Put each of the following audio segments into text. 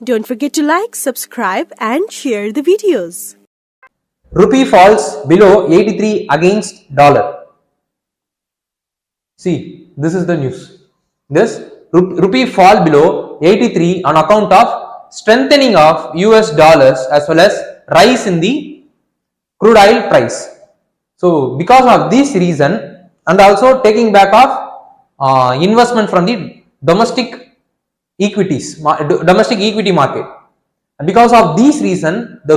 Don't forget to like, subscribe and share the videos. Rupee falls below 83 against dollar. See, this is the news. This rupee fall below 83 on account of strengthening of US dollars as well as rise in the crude oil price. So, because of this reason and also taking back of investment from the domestic equity market, and because of this reason the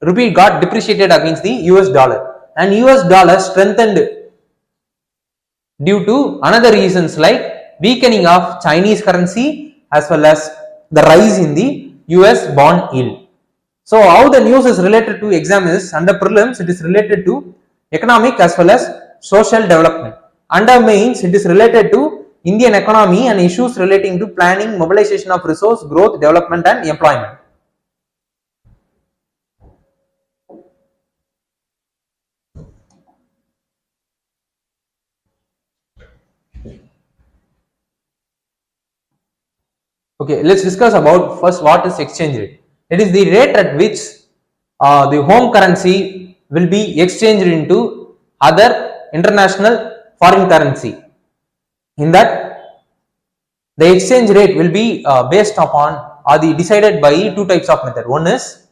rupee got depreciated against the US dollar, and US dollar strengthened due to another reasons like weakening of Chinese currency as well as the rise in the US bond yield. So how the news is related to exam is, under prelims it is related to economic as well as social development. Under mains it is related to Indian economy and issues relating to planning, mobilization of resource, growth, development and employment. Okay, let's discuss about first what is exchange rate. It is the rate at which the home currency will be exchanged into other international foreign currency. In that, the exchange rate will be based upon or decided by two types of method. One is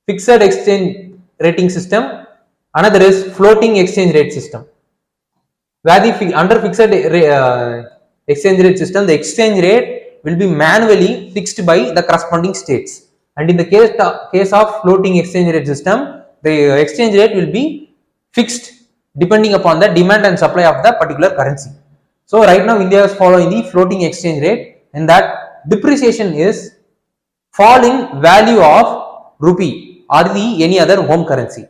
fixed exchange rating system, another is floating exchange rate system. Where the under fixed exchange rate system, the exchange rate will be manually fixed by the corresponding states, and in the case of floating exchange rate system, the exchange rate will be fixed depending upon the demand and supply of the particular currency. So right now India is following the floating exchange rate, and that depreciation is falling value of rupee or the any other home currency.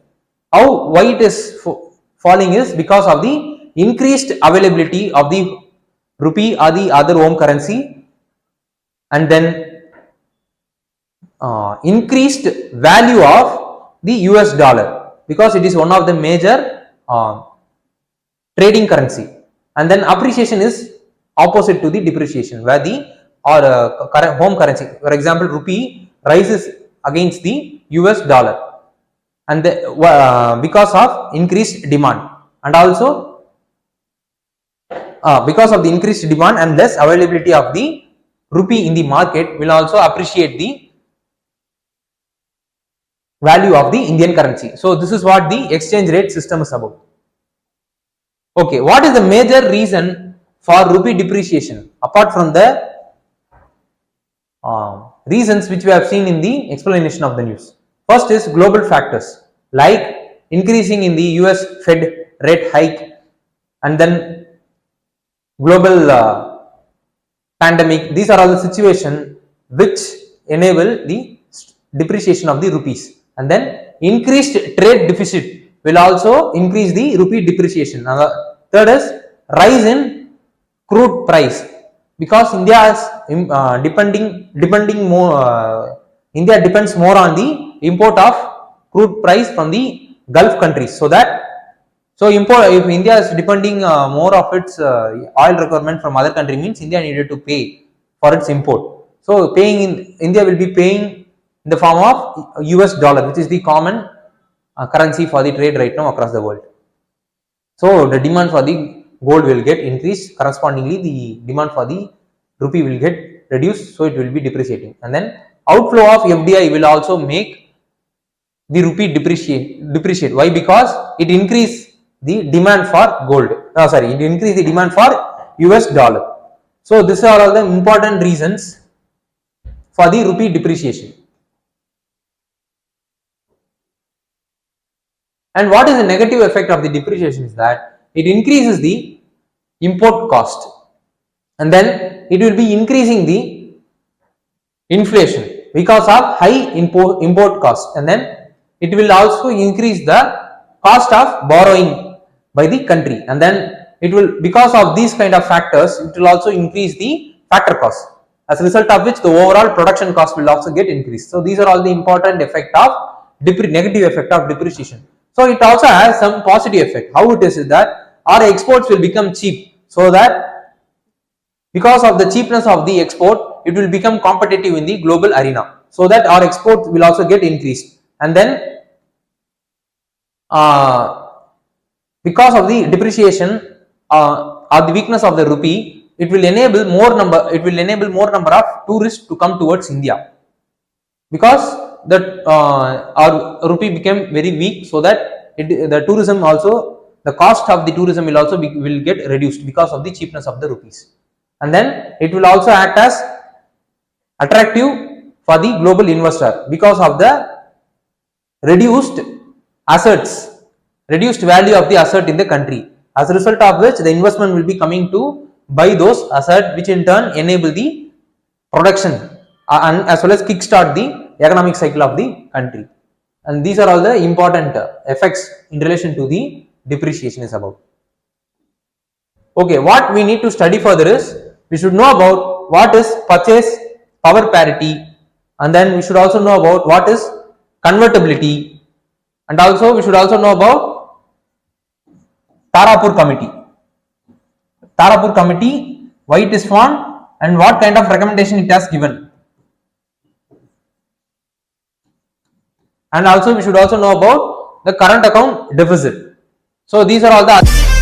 Why it is falling is because of the increased availability of the rupee or the other home currency, and then increased value of the US dollar because it is one of the major trading currency, and then appreciation is opposite to the depreciation, where the home currency, for example rupee rises against the US dollar, and because of increased demand, and also because of the increased demand and less availability of the rupee in the market will also appreciate the value of the Indian currency. So this is what the exchange rate system is about. Okay, what is the major reason for rupee depreciation apart from the reasons which we have seen in the explanation of the news? First is global factors like increasing in the US Fed rate hike, and then global pandemic. These are all the situations which enable the depreciation of the rupees, and then increased trade deficit will also increase the rupee depreciation. Third is rise in crude price because India is India depends more on the import of crude price from the Gulf countries. So if India is depending more of its oil requirement from other country, means India needed to pay for its import. So India will be paying in the form of US dollar, which is the common currency for the trade right now across the world. So the demand for the gold will get increased, correspondingly the demand for the rupee will get reduced, so it will be depreciating, and then outflow of FDI will also make the rupee depreciate. Why? Because it increase the demand for gold. It increase the demand for US dollar. So these are all the important reasons for the rupee depreciation. And what is the negative effect of the depreciation is that it increases the import cost, and then it will be increasing the inflation because of high import cost, and then it will also increase the cost of borrowing by the country, and then it will, because of these kind of factors, it will also increase the factor cost, as a result of which the overall production cost will also get increased. So these are all the important effect of negative effect of depreciation. So it also has some positive effect. How it is that our exports will become cheap, so that because of the cheapness of the export, it will become competitive in the global arena, so that our export will also get increased. And then because of the depreciation or the weakness of the rupee, it will enable more number of tourists to come towards India, because that our rupee became very weak, so that the tourism also, the cost of the tourism will also will get reduced because of the cheapness of the rupees. And then it will also act as attractive for the global investor because of the reduced assets, reduced value of the asset in the country, as a result of which the investment will be coming to buy those assets, which in turn enable the production and as well as kickstart the economic cycle of the country. And these are all the important effects in relation to the depreciation is about. Okay, what we need to study further is, we should know about what is purchase power parity, and then we should also know about what is convertibility, and also we should also know about Tarapur committee. Tarapur committee, why it is formed and what kind of recommendation it has given. And also we should also know about the current account deficit. So these are all the